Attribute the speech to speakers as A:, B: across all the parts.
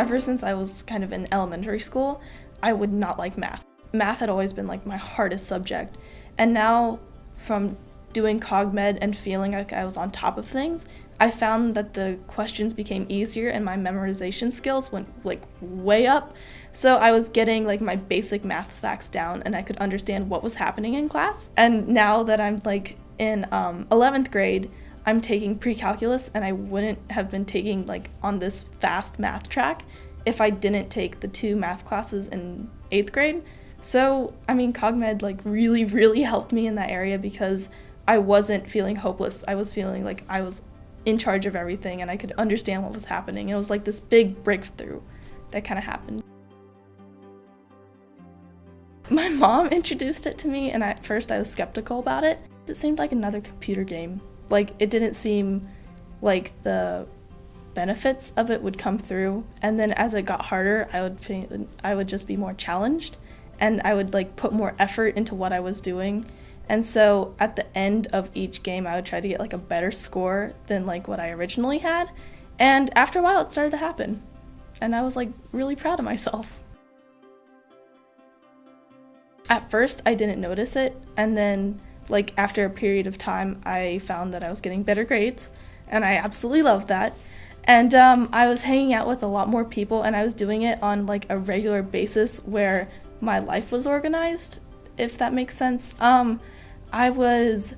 A: ever since I was kind of in elementary school, I would not like math. Math had always been like my hardest subject. And now from doing COGMED and feeling like I was on top of things, I found that the questions became easier and my memorization skills went like way up. So I was getting like my basic math facts down and I could understand what was happening in class. And now that I'm like in 11th grade, I'm taking pre-calculus, and I wouldn't have been taking like on this fast math track if I didn't take the 2 math classes in 8th grade. So, I mean, COGMED like really helped me in that area because I wasn't feeling hopeless. I was feeling like I was in charge of everything and I could understand what was happening. It was like this big breakthrough that kind of happened. My mom introduced it to me, and at first I was skeptical about it. It seemed like another computer game. Like, it didn't seem like the benefits of it would come through. And then as it got harder, I would just be more challenged, and I would like put more effort into what I was doing. And so at the end of each game, I would try to get like a better score than like what I originally had. And after a while, it started to happen. And I was like really proud of myself. At first, I didn't notice it, and then like after a period of time, I found that I was getting better grades, and I absolutely loved that. And I was hanging out with a lot more people, and I was doing it on like a regular basis where my life was organized, if that makes sense. I was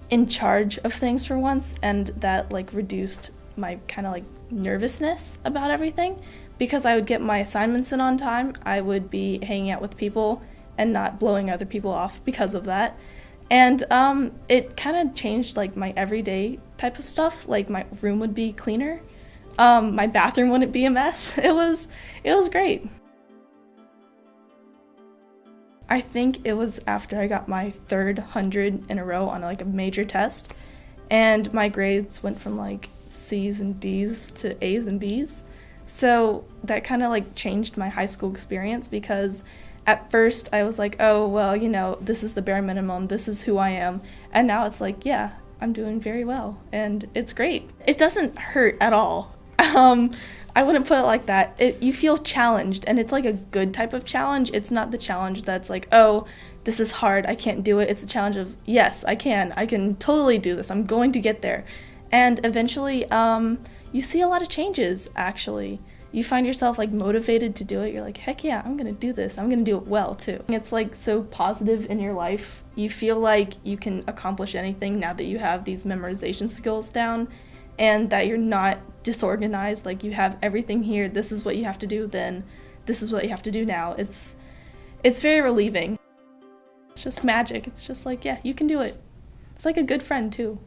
A: in charge of things for once, and that like reduced my kind of like nervousness about everything, because I would get my assignments in on time. I would be hanging out with people and not blowing other people off because of that. And it kind of changed like my everyday type of stuff. Like my room would be cleaner. My bathroom wouldn't be a mess. It was great. I think it was after I got my 3rd 100 in a row on like a major test, and my grades went from like C's and D's to A's and B's. So that kind of like changed my high school experience, because at first I was like, oh, well, you know, this is the bare minimum, this is who I am. And now it's like, yeah, I'm doing very well, and it's great. It doesn't hurt at all. I wouldn't put it like that. You feel challenged, and it's like a good type of challenge. It's not the challenge that's like, oh, this is hard, I can't do it. It's the challenge of, yes, I can totally do this, I'm going to get there. And eventually, you see a lot of changes, actually. You find yourself like motivated to do it. You're like, heck yeah, I'm gonna do this. I'm gonna do it well too. It's like so positive in your life. You feel like you can accomplish anything now that you have these memorization skills down, and that you're not disorganized. Like, you have everything here. This is what you have to do then. This is what you have to do now. It's very relieving. It's just magic. It's just like, yeah, you can do it. It's like a good friend too.